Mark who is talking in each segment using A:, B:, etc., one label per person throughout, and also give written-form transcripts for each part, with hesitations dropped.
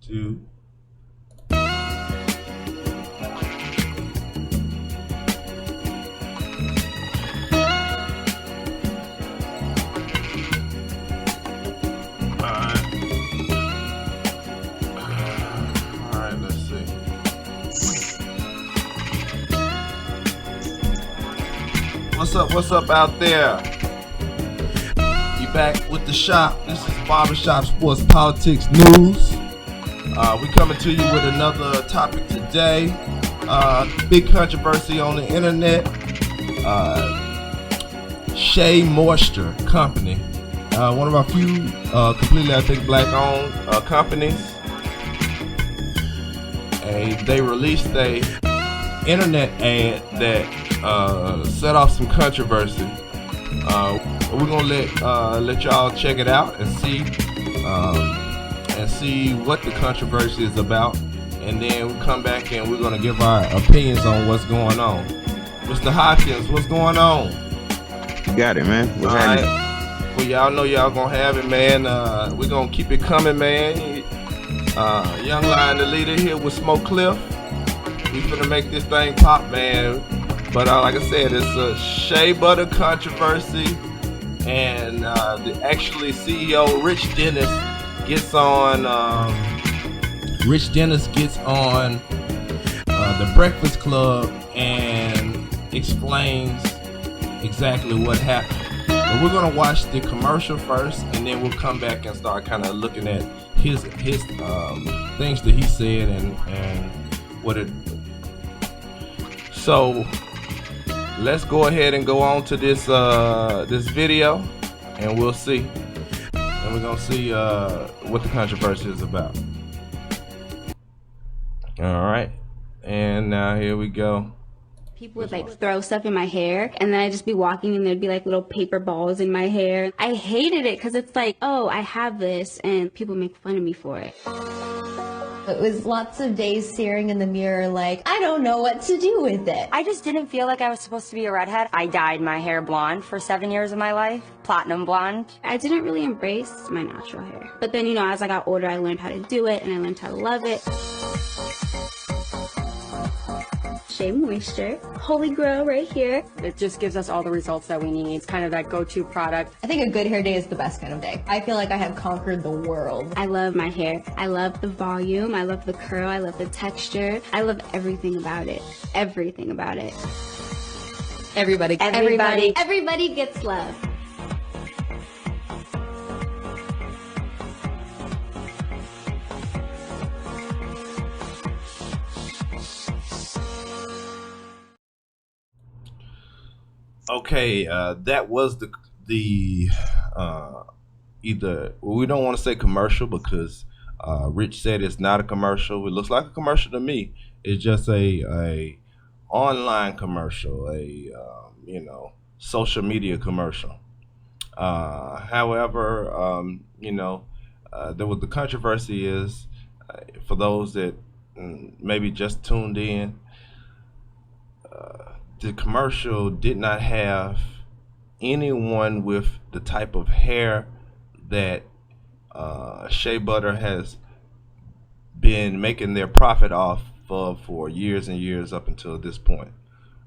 A: 2. Alright, let's see. What's up out there? You back with the shop. This is Barbershop Sports Politics News. We coming to you with another topic today. Big controversy on the internet. Shea Moisture Company, one of our few completely, I think, black-owned companies. They released a internet ad that set off some controversy. We're gonna let y'all check it out and see what the controversy is about, and then we'll come back and we're gonna give our opinions on what's going on. Mr. Hopkins, what's going on?
B: You got it, man. What's happening?
A: Well, y'all know y'all gonna have it, man. We're gonna keep it coming, man. Young Lion, the leader here with Smoke Cliff. We finna make this thing pop, man. But like I said, it's a shea butter controversy, and actually CEO Rich Dennis gets on. The Breakfast Club and explains exactly what happened. But we're gonna watch the commercial first, and then we'll come back and start kind of looking at his things that he said and what it. So let's go ahead and go on to this video, and we'll see. And we're gonna see what the controversy is about. All right, and now here we go.
C: People would like throw stuff in my hair, and then I'd just be walking and there'd be like little paper balls in my hair. I hated it because it's like, oh, I have this, and people make fun of me for it.
D: It was lots of days staring in the mirror like, I don't know what to do with it.
E: I just didn't feel like I was supposed to be a redhead. I dyed my hair blonde for 7 years of my life, platinum blonde.
C: I didn't really embrace my natural hair. But then, as I got older, I learned how to do it, and I learned how to love it. Shea Moisture, Holy Grail right here.
E: It just gives us all the results that we need. It's kind of that go-to product.
D: I think a good hair day is the best kind of day. I feel like I have conquered the world.
C: I love my hair. I love the volume. I love the curl. I love the texture. I love everything about it. Everything about it.
D: Everybody
C: gets love.
A: Okay, that was the either, we don't want to say commercial because Rich said it's not a commercial. It looks like a commercial to me. It's just a online commercial, a social media commercial. However, there was the controversy is for those that maybe just tuned in. The commercial did not have anyone with the type of hair that shea butter has been making their profit off of for years and years up until this point.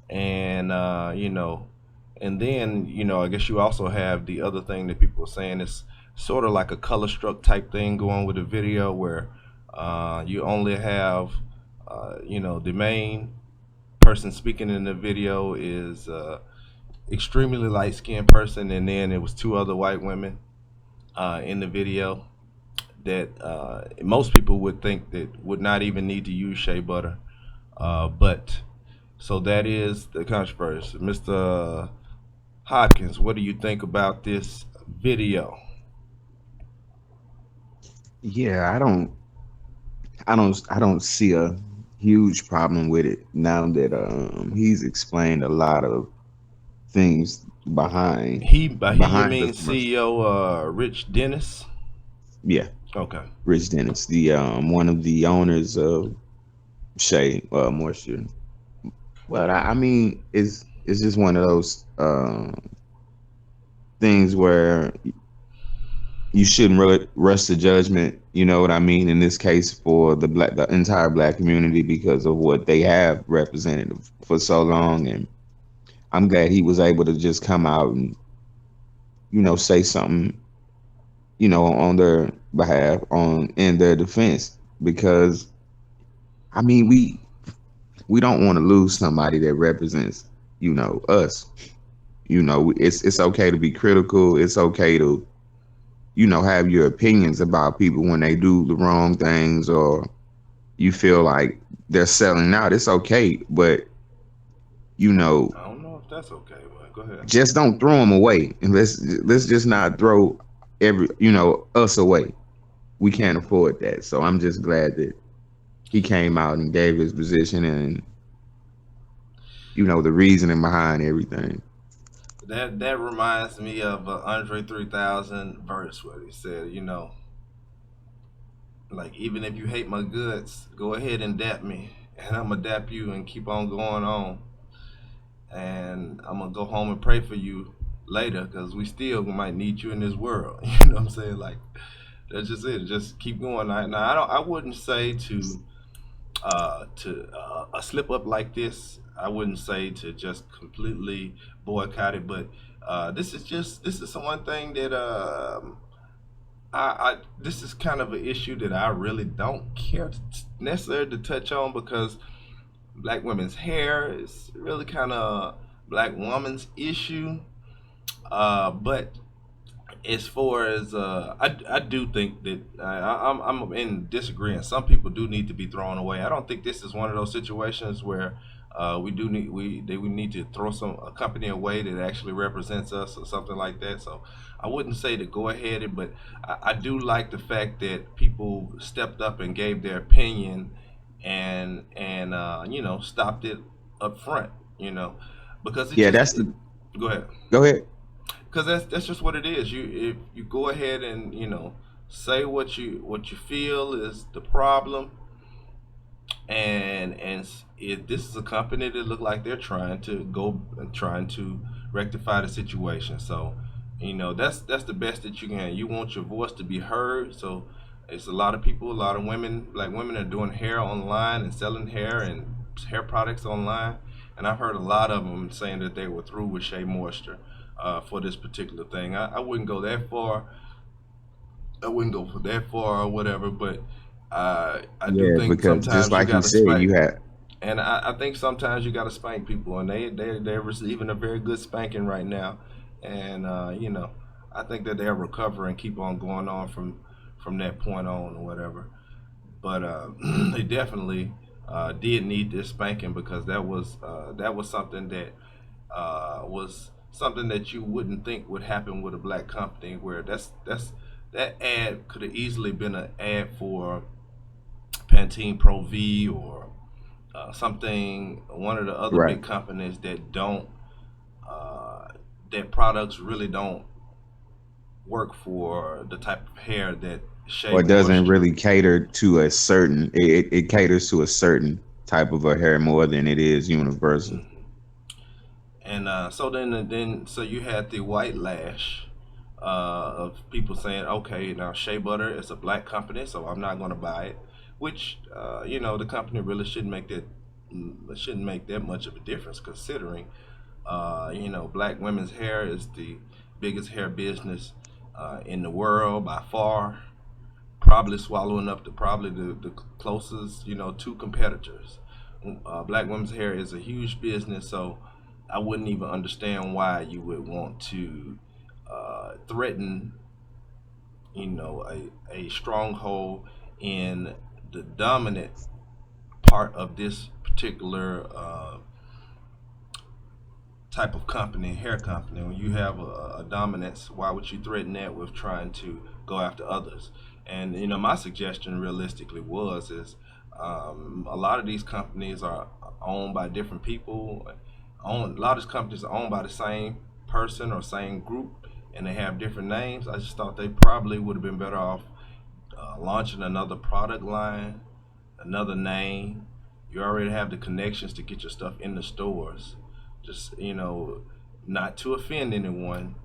A: And and then I guess you also have the other thing that people are saying is sort of like a color struck type thing going with the video where you only have the main person speaking in the video is extremely light-skinned person, and then it was 2 other white women in the video that most people would think that would not even need to use shea butter, but so that is the controversy. Mr. Hopkins, what do you think about this video?
B: Yeah, I don't see a huge problem with it now that he's explained a lot of things behind.
A: You mean CEO Rich Dennis?
B: Yeah.
A: Okay.
B: Rich Dennis, the one of the owners of Shea Moisture. Well, I mean, it's just one of those things where you shouldn't rush to judgment. You know what I mean? In this case, for the entire black community, because of what they have represented for so long, and I'm glad he was able to just come out and say something, on their behalf, on in their defense, because I mean we don't want to lose somebody that represents us. It's okay to be critical. It's okay to have your opinions about people when they do the wrong things, or you feel like they're selling out. It's okay, but you know,
A: I don't know if that's okay, but go ahead.
B: just don't throw them away, and let's just not throw us away. We can't afford that. So I'm just glad that he came out and gave his position and the reasoning behind everything.
A: That reminds me of Andre 3000 verse where he said, like, even if you hate my goods, go ahead and dap me, and I'm gonna dap you and keep on going on, and I'm gonna go home and pray for you later because we still might need you in this world. You know what I'm saying? Like, that's just it. Just keep going. Now, I wouldn't say to a slip up like this. I wouldn't say to just completely boycott it, but this is one thing that I this is kind of an issue that I really don't care necessarily to touch on because black women's hair is really kind of black woman's issue. But as far as I do think that I'm in disagreeing. Some people do need to be thrown away. I don't think this is one of those situations where we need to throw a company away that actually represents us or something like that. So I wouldn't say to go ahead, but I do like the fact that people stepped up and gave their opinion and stopped it up front. Because it
B: Yeah,
A: just
B: that's the.
A: go ahead
B: Go ahead.
A: because that's just what it is. If you go ahead and say what you feel is the problem, and if this is a company that look like they're trying to rectify the situation, so that's the best that you can. You want your voice to be heard, so it's a lot of people, a lot of women, like women are doing hair online and selling hair and hair products online, and I've heard a lot of them saying that they were through with Shea Moisture for this particular thing. I wouldn't go that far. I wouldn't go for that far or whatever, but I do
B: Yeah,
A: think
B: because just
A: sometimes you
B: like you
A: got to
B: said,
A: spank,
B: you had.
A: and I think sometimes you got to spank people, and they're receiving a very good spanking right now, and I think that they'll recover and keep on going on from that point on or whatever. But they definitely did need this spanking because that was something that was something that you wouldn't think would happen with a black company. Where that ad could have easily been an ad for Pantene Pro V or something, one of the other
B: Right.
A: big companies that don't that products really don't work for the type of hair that Shea
B: Or it doesn't
A: Moisture.
B: really cater to a certain. It caters to a certain type of a hair more than it is universal.
A: And so you had the white lash of people saying, okay, now Shea Butter is a black company, so I'm not going to buy it. Which the company really shouldn't make that much of a difference, considering black women's hair is the biggest hair business in the world by far, probably swallowing up the closest two competitors. Black women's hair is a huge business, so I wouldn't even understand why you would want to threaten a stronghold in the dominant part of this particular type of company, hair company. When you have a dominance, why would you threaten that with trying to go after others? And my suggestion realistically is a lot of these companies are owned by different people. A lot of these companies are owned by the same person or same group, and they have different names. I just thought they probably would have been better off launching another product line, another name. You already have the connections to get your stuff in the stores. Just not to offend anyone,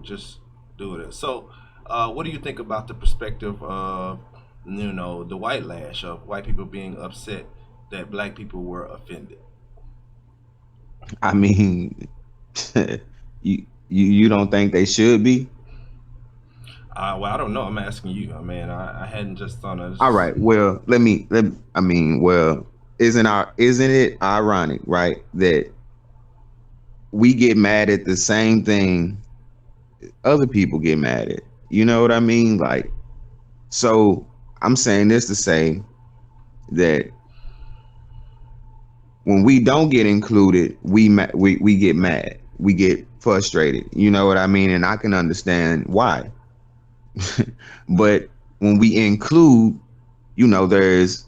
A: just do it. So What do you think about the perspective of, the white lash of white people being upset that black people were offended?
B: I mean, you don't think they should be?
A: Well, I don't know. I'm asking you. I mean, I hadn't just thought of
B: All
A: this.
B: right. Well, I mean, well, isn't it ironic, right, that we get mad at the same thing other people get mad at? You know what I mean? Like, so I'm saying this to say that when we don't get included, we get mad, we get frustrated. You know what I mean? And I can understand why. But when we include, there's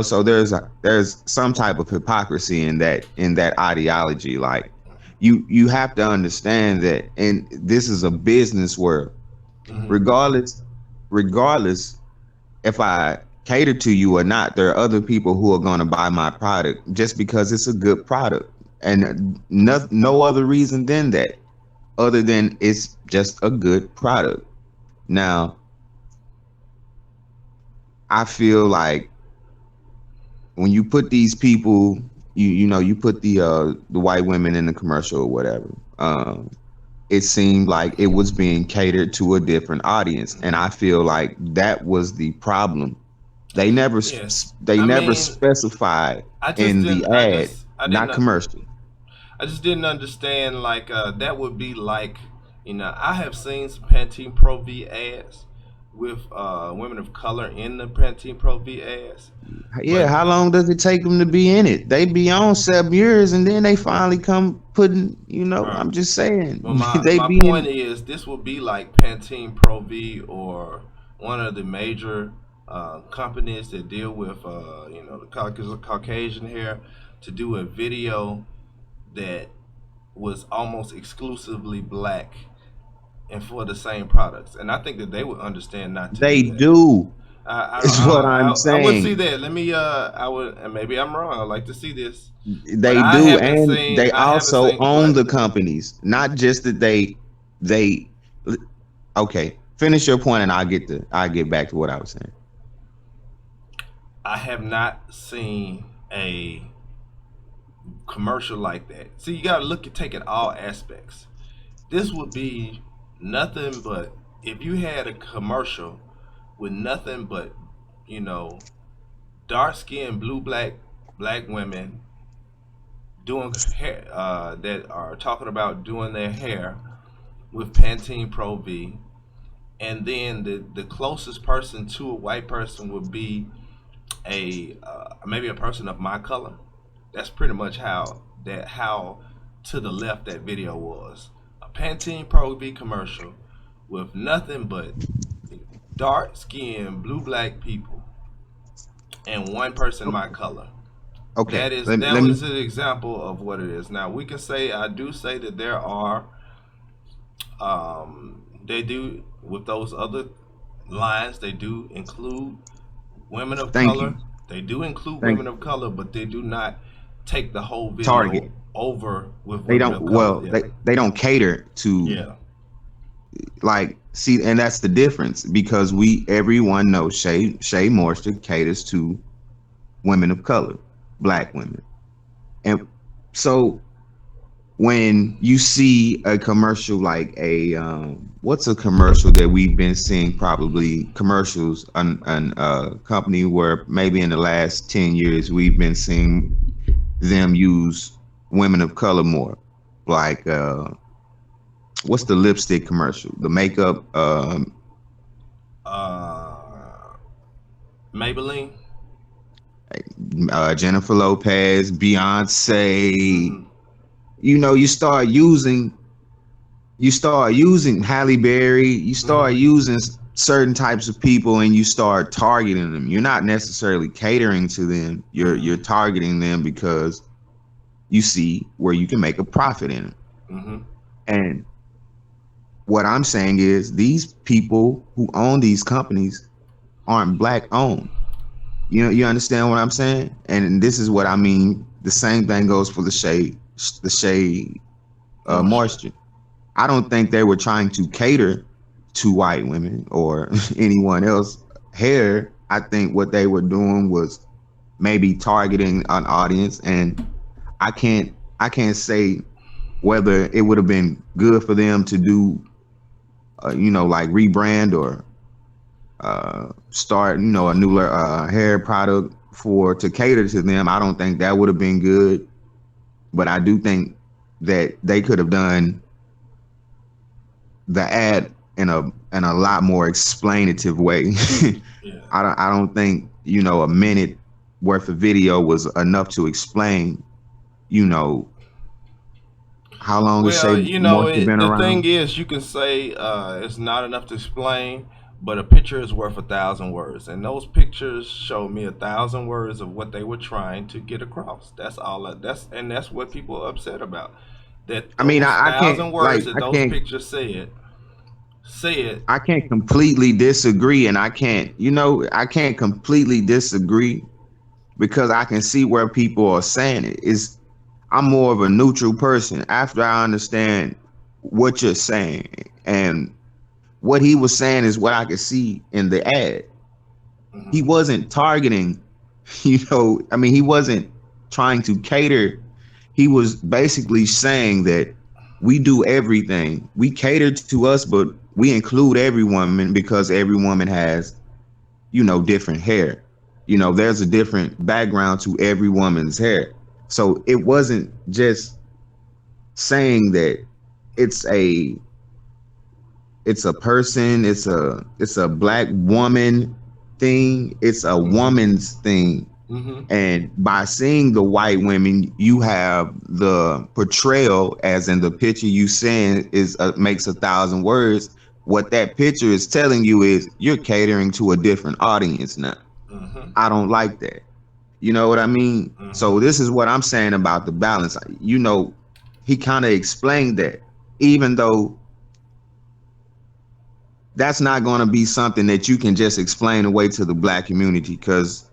B: so there's some type of hypocrisy in that ideology. Like, you have to understand that, and this is a business world.
A: Hmm.
B: Regardless regardless if I cater to you or not, there are other people who are going to buy my product just because it's a good product, and no other reason than that, other than it's just a good product. Now, I feel like when you put these people, you put the white women in the commercial or whatever. It seemed like it was being catered to a different audience, and I feel like that was the problem.
A: Yes.
B: They
A: I
B: never
A: mean,
B: specified
A: I just
B: in the
A: didn't.
B: ad,
A: I
B: not
A: didn't.
B: commercial.
A: I just didn't understand. Like, that would be like, I have seen some Pantene Pro V ads with women of color in the Pantene Pro V ads,
B: Yeah,
A: but
B: how long does it take them to be in it? They be on 7 years and then they finally come putting.
A: uh,
B: I'm just saying,
A: well, my
B: they
A: my
B: be
A: point
B: in.
A: is this would be like Pantene Pro V or one of the major companies that deal with the Caucasian hair to do a video that was almost exclusively black and for the same products. And I think that they would understand not to
B: They
A: do that.
B: do,
A: I don't
B: is
A: I
B: what
A: don't
B: I'm
A: I would see
B: saying.
A: that. Let me I would, and maybe I'm wrong. I'd like to see this, but
B: They do, and they
A: I haven't
B: also
A: seen
B: own
A: what.
B: the companies. Not just that they okay. Finish your point and I'll get back to what I was saying.
A: I have not seen a commercial like that. See, you got to take it all aspects. This would be nothing but if you had a commercial with nothing but, you know, dark skinned black women doing hair, that are talking about doing their hair with Pantene Pro V, and then the closest person to a white person would be a maybe a person of my color. That's pretty much how to the left that video was. A Pantene Pro V commercial with nothing but dark skinned black people and one person my color.
B: Okay,
A: That
B: let me
A: was an example of what it is. Now we can say I do say that there are they do with those other lines they do include women of
B: thank you.
A: color. They do include
B: Thank
A: women of color, but they do not take the whole
B: Target.
A: video over with
B: They
A: women
B: don't
A: of color.
B: well,
A: Yeah,
B: they don't cater to,
A: yeah.
B: like, see, and that's the difference because everyone knows Shea Moisture caters to women of color, black women. And so when you see a commercial like what's a commercial that we've been seeing, probably commercials on company where maybe in the last 10 years we've been seeing them use women of color more, like what's the lipstick commercial, the makeup,
A: Uh, Maybelline.
B: Jennifer Lopez, Beyonce.
A: Mm-hmm.
B: You start using Halle Berry, you start
A: Mm-hmm.
B: using certain types of people, and you start targeting them. You're not necessarily catering to them. You're
A: Mm-hmm.
B: targeting them because you see where you can make a profit in them.
A: Mm-hmm.
B: And what I'm saying is these people who own these companies aren't black owned. You understand what I'm saying? And this is what I mean. The same thing goes for the shade
A: Moisture.
B: moisture. I don't think they were trying to cater two white women or anyone else hair. I think what they were doing was maybe targeting an audience, and I can't say whether it would have been good for them to do, like rebrand or start, a new hair product for to cater to them. I don't think that would have been good, but I do think that they could have done the ad in a lot more explainative way.
A: Yeah.
B: I don't think a minute worth of video was enough to explain you know how long has Shea
A: Well,
B: Moisture been
A: the thing
B: around.
A: is, you can say it's not enough to explain, but a picture is worth 1,000 words, and those pictures show me 1,000 words of what they were trying to get across. That's all. That's what people are upset about. That
B: I mean,
A: those
B: I can't
A: thousand words
B: like
A: that those pictures said.
B: I can't completely disagree, and I can't completely disagree because I can see where people are saying it. I'm more of a neutral person after I understand what you're saying, and what he was saying is what I could see in the ad. He
A: Hmm.
B: wasn't targeting, I mean, he wasn't trying to cater. He was basically saying that we do everything. We cater to us, but we include every woman because every woman has, different hair. There's a different background to every woman's hair. So it wasn't just saying that it's a it's a person, it's a black woman thing, it's a
A: Hmm.
B: woman's thing.
A: Hmm.
B: And by seeing the white women, you have the portrayal, as in the picture you saying is makes 1,000 words. What that picture is telling you is you're catering to a different audience now.
A: Hmm.
B: I don't like that. You know what I mean? So
A: Hmm.
B: this is what I'm saying about the balance. He kind of explained that, even though that's not going to be something that you can just explain away to the black community, because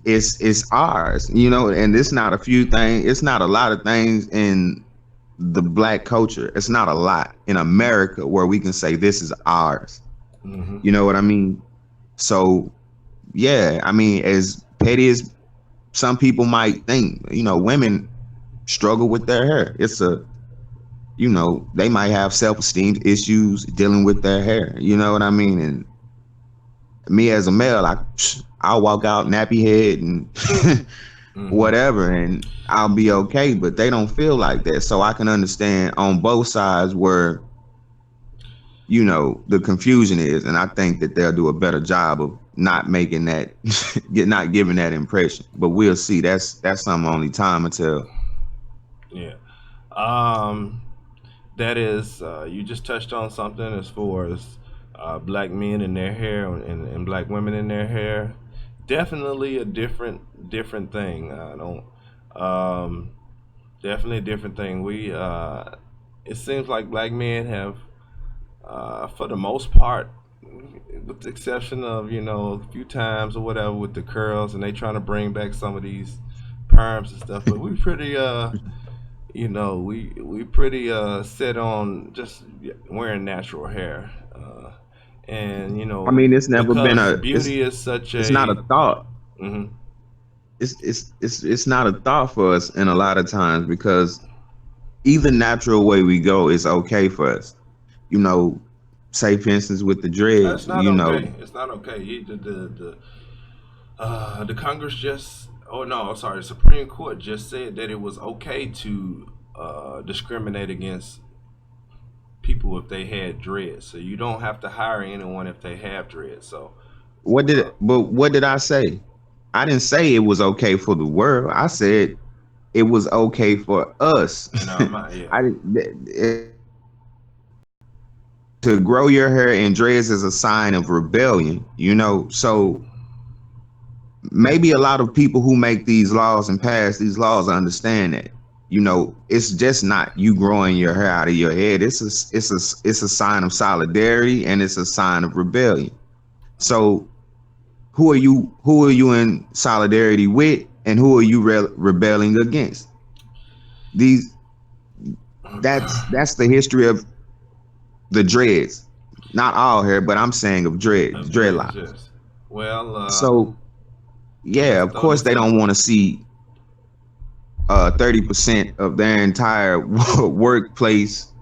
B: it's ours, and it's not a few things, it's not a lot of things in the black culture, it's not a lot in America where we can say this is ours.
A: Hmm.
B: You know what I mean? So yeah, I mean, as petty as some people might think, women struggle with their hair. They might have self-esteem issues dealing with their hair, you know what I mean? And me as a male, I'll walk out nappy head and
A: Hmm.
B: whatever, and I'll be okay. But they don't feel like that, so I can understand on both sides where the confusion is, and I think that they'll do a better job of not making that, not giving that impression. But we'll see. That's something only time will tell.
A: Yeah. Um, that is, you just touched on something as far as black men in their hair and black women in their hair. Definitely a different thing. I don't. Um, Definitely a different thing. It seems like black men have, for the most part, with the exception of a few times or whatever with the curls, and they trying to bring back some of these perms and stuff. But we pretty we pretty set on just wearing natural hair, and
B: I mean, it's never been
A: because
B: a
A: beauty is such
B: it's not a
A: a.
B: thought.
A: Mhm.
B: It's not a thought for us in a lot of times, because either natural way we go is okay for us. You know, say for instance with the
A: That's
B: dreads,
A: not okay. It's not okay. The Congress just, oh no, I'm sorry, the Supreme Court just said that it was okay to discriminate against people if they had dreads. So you don't have to hire anyone if they have dreads. So, uh,
B: what did I say? I didn't say it was okay for the world. I said it was okay for us.
A: no, my yeah.
B: I To grow your hair in dreads is a sign of rebellion. So maybe a lot of people who make these laws and pass these laws understand that. It's just not you growing your hair out of your head. It's a sign of solidarity, and it's a sign of rebellion. So who are you in solidarity with, and who are you rebelling against? These that's the history of the dreads. not all hair, but I'm saying of
A: Of dreads,
B: dreadlocks.
A: yes. Well,
B: So yeah,
A: let's
B: of
A: throw
B: course
A: this
B: they
A: out.
B: don't want to see 30% of their entire workplace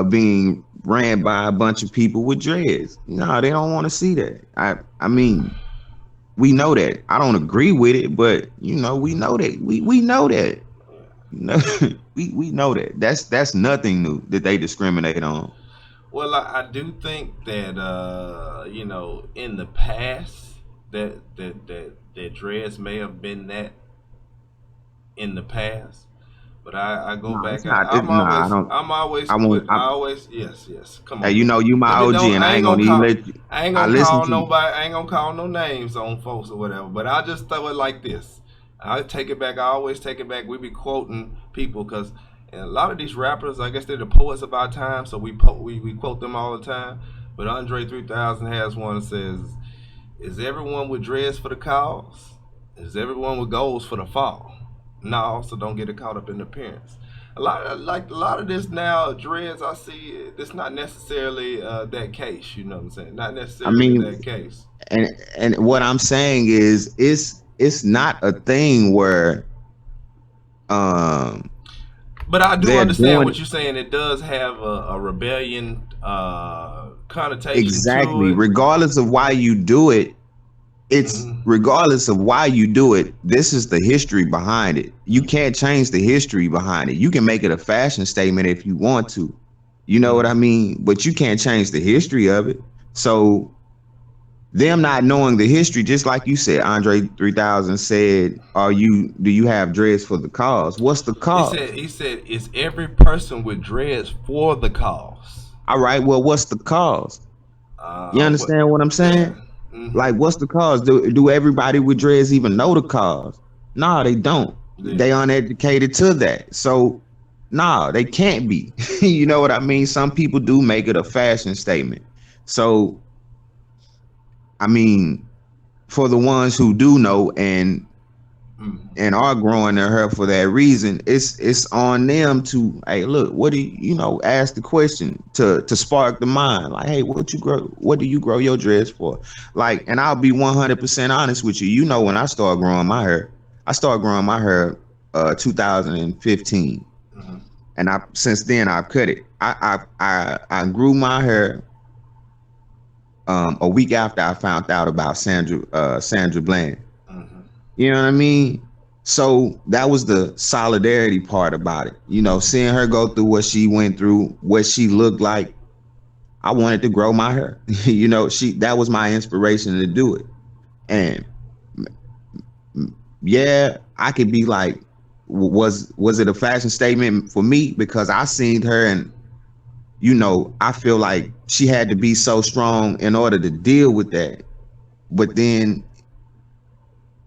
B: being ran by a bunch of people with dreads. No, they don't want to see that. I mean, we know that. I don't agree with it, but we know that. We know that. We know that. That's nothing new that they discriminate on.
A: Well, I do think that in the past that dreads may have been that in the past, but I go
B: No, it's
A: back.
B: not. No, I don't. I won't.
A: I always yes. Come
B: Hey,
A: on now.
B: you my
A: Let me
B: OG,
A: don't.
B: and
A: I
B: I
A: ain't
B: ain't
A: gonna
B: gonna even
A: call.
B: let you.
A: I ain't
B: I
A: gonna
B: listen
A: call
B: to you.
A: nobody. I ain't gonna call no names on folks or whatever. But I'll just throw it like this. I take it back. I always take it back. We be quoting people because a lot of these rappers, I guess they're the poets of our time, so we quote them all the time. But Andre 3000 has one that says, "Is everyone with dreads for the cause? Is everyone with goals for the fall? No, so don't get it caught up in the appearance." A lot of this now dreads I see it's not necessarily that case. You know what I'm saying? Not
B: I
A: necessarily
B: mean,
A: that case.
B: and what I'm saying is, it's not a thing where um
A: But I do
B: they're
A: understand
B: doing
A: what you're saying. It does have a rebellion connotation to
B: exactly,
A: it.
B: regardless of why you do it. It's
A: Hmm.
B: regardless of why you do it. This is the history behind it. You can't change the history behind it. You can make it a fashion statement if you want to. You know what I
A: Hmm.
B: mean? But you can't change the history of it. So them not knowing the history, just like you said, Andre 3000 said, do you have dreads for the cause? What's the cause?
A: He said, "Is every person with dreads for the cause?"
B: All right, well, what's the cause? You
A: What?
B: understand what I'm
A: Yeah.
B: saying?
A: Hmm.
B: Like, what's the cause? Do everybody with dreads even know the cause? No, they don't.
A: Yeah.
B: They uneducated to that. So, no, they can't be. You know what I mean? Some people do make it a fashion statement. So, I mean, for the ones who do know
A: Hmm.
B: and are growing their hair for that reason, it's on them to, hey, look, what do ask the question to spark the mind. Like, hey, what do you grow your dreads for? Like, and I'll be 100% honest with you. When I started growing my hair, I started growing my hair 2015.
A: Hmm.
B: And I since then I've cut it. I grew my hair a week after I found out about Sandra Bland.
A: Hmm.
B: You know what I mean? So that was the solidarity part about it. Seeing her go through what she went through, what she looked like, I wanted to grow my hair. That was my inspiration to do it. And yeah, I could be like, was it a fashion statement for me? Because I seen her and I feel like she had to be so strong in order to deal with that. But then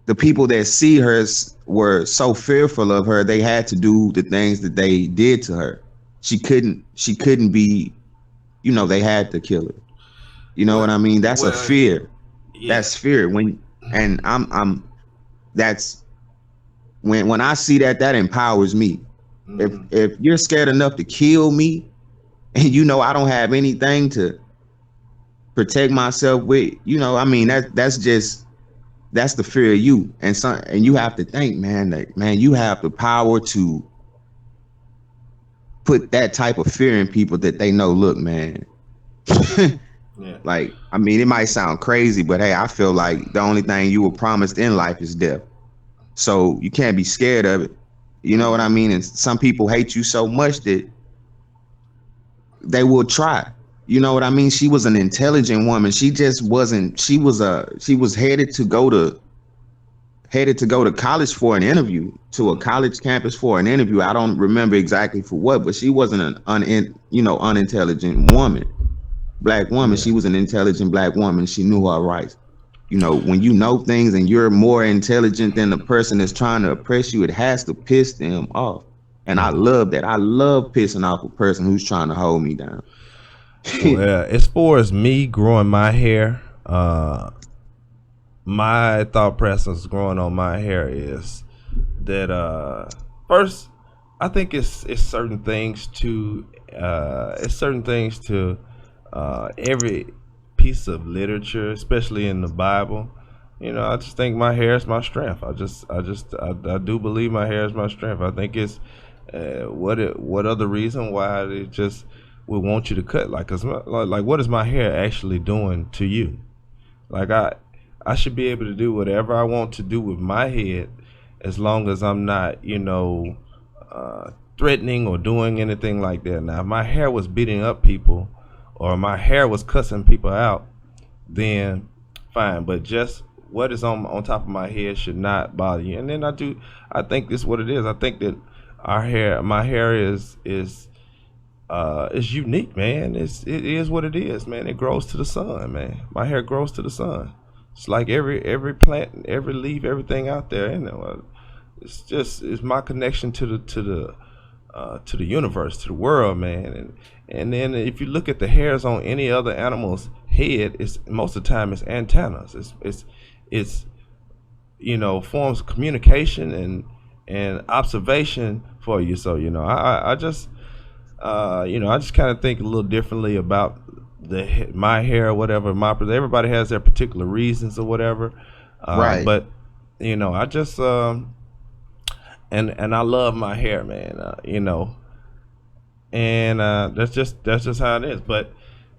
B: the people that see her were so fearful of her, they had to do the things that they did to her. She couldn't be, they had to kill her. You know
A: Well,
B: what I mean? That's a
A: well,
B: fear.
A: yeah.
B: That's fear. And that's when I see that, that empowers me. If
A: Hmm.
B: if you're scared enough to kill me, and I don't have anything to protect myself with, I mean, that's the fear of you. And you have to think, man, that man, you have the power to put that type of fear in people that they know, look, man.
A: Yeah.
B: Like, I mean, it might sound crazy, but hey, I feel like the only thing you were promised in life is death. So you can't be scared of it. You know what I mean? And some people hate you so much that they will try. You know what I mean? She was an intelligent woman. She just wasn't, she was headed to go to college for an interview, to a
A: Hmm.
B: college campus for an interview. I don't remember exactly for what, but she wasn't unintelligent woman, black woman.
A: Yeah.
B: She was an intelligent black woman. She knew her rights. When you know things and you're more intelligent than the person that's trying to oppress you, it has to piss them off. And I
A: Yeah.
B: love that. I love pissing off a person who's trying to hold me down.
A: Well, as far as me growing my hair, my thought process growing on my hair is that first, I think it's certain things to every piece of literature, especially in the Bible. I just think my hair is my strength. I do believe my hair is my strength. I think it's what other reason why they just would want you to cut? Like, 'cause like, what is my hair actually doing to you? Like, I should be able to do whatever I want to do with my head, as long as I'm not, threatening or doing anything like that. Now, if my hair was beating up people, or my hair was cussing people out, then fine. But just what is on top of my head should not bother you. And then I think this is what it is. I think that my hair is unique, man. It is what it is, man. It grows to the sun, man. My hair grows to the sun. It's like every plant, every leaf, everything out there. It's my connection to the universe, to the world, man. And then if you look at the hairs on any other animal's head, it's most of the time it's antennas. It's forms of communication and observation for you. So I just kind of think a little differently about my hair or whatever. Everybody has their particular reasons or whatever.
B: Right.
A: But I just and I love my hair, man. And that's just how it is. But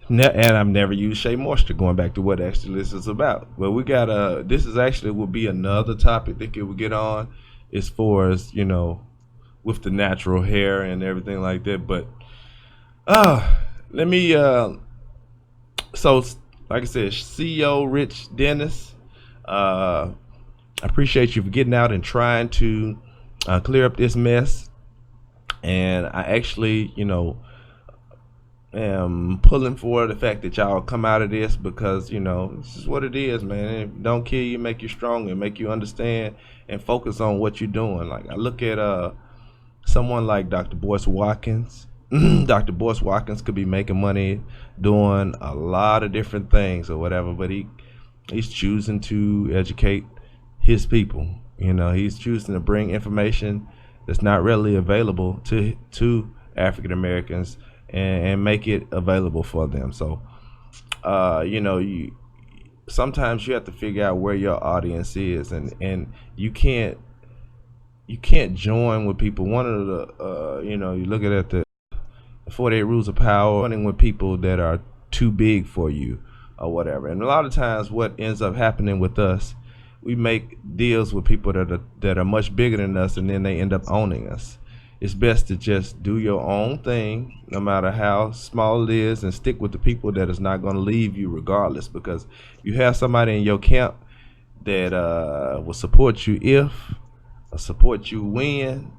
A: and I've never used Shea Moisture, going back to what actually this is about. But we got this is actually will be another topic that we'll get on, as far as with the natural hair and everything like that. But let me so like I said, CEO Rich Dennis, I appreciate you for getting out and trying to clear up this mess. And I actually am pulling for the fact that y'all come out of this, because this is what it is, man. If it don't kill you, make you stronger, make you understand and focus on what you're doing. Like, I look at someone like Dr. Boyce Watkins. Dr. Boyce Watkins could be making money doing a lot of different things or whatever, but he's choosing to educate his people. He's choosing to bring information that's not readily available to African Americans and make it available for them. So sometimes you have to figure out where your audience is, and you can't join with people. One of the you look at the 48 Rules of Power, running with people that are too big for you or whatever. And a lot of times what ends up happening with us, we make deals with people that are much bigger than us, and then they end up owning us. It's best to just do your own thing, no matter how small it is, and stick with the people that is not going to leave you regardless. Because you have somebody in your camp that will support you support you when,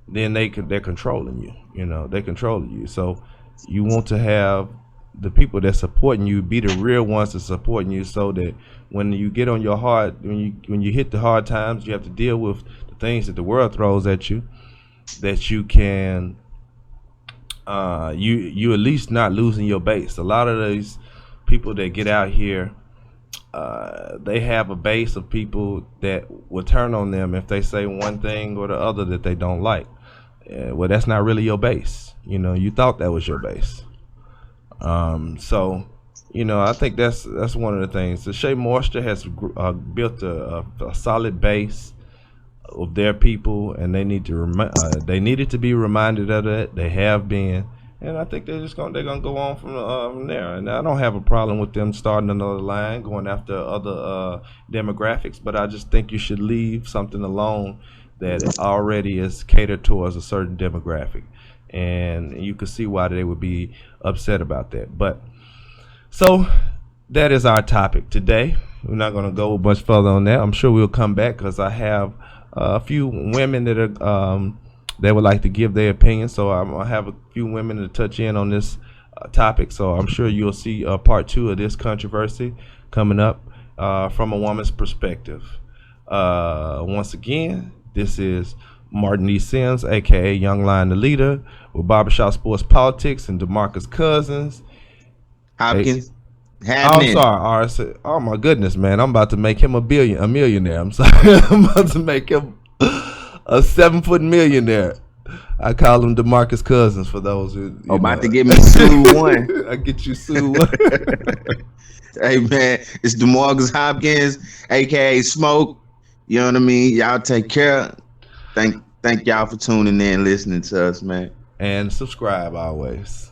A: then they're controlling you. They're controlling you. So you want to have the people that's supporting you be the real ones that's supporting you, so that when you get on when you hit the hard times, you have to deal with the things that the world throws at you, that you can you at least not losing your base. A lot of these people that get out here, they have a base of people that will turn on them if they say one thing or the other that they don't like. Well, that's not really your base. You thought that was your base. So I think that's one of the things. The Shea Moisture has built a solid base of their people, and they needed to be reminded of that. They have been, and I think they're gonna go on from there. And I don't have a problem with them starting another line, going after other demographics, but I just think you should leave something alone that already is catered towards a certain demographic, and you could see why they would be upset about that. But so that is our topic today. We're not going to go much further on that. I'm sure we'll come back, because I have a few women that are that would like to give their opinion. So I'm gonna have a few women to touch in on this topic. So I'm sure you'll see part 2 of this controversy coming up from a woman's perspective. Once again, this is Martin E. Sims, aka Young Lion the Leader, with Barbershop Sports Politics and DeMarcus Cousins.
B: Hopkins.
A: I'm sorry, RC. Oh my goodness, man! I'm about to make him a millionaire. I'm sorry, I'm about to make him a 7-foot millionaire. I call him DeMarcus Cousins for those who
B: about to get me sued one.
A: I get you sued one.
B: Hey man, it's DeMarcus Hopkins, aka Smoke. You know what I mean? Y'all take care. Thank y'all for tuning in, listening to us, man.
A: And subscribe always.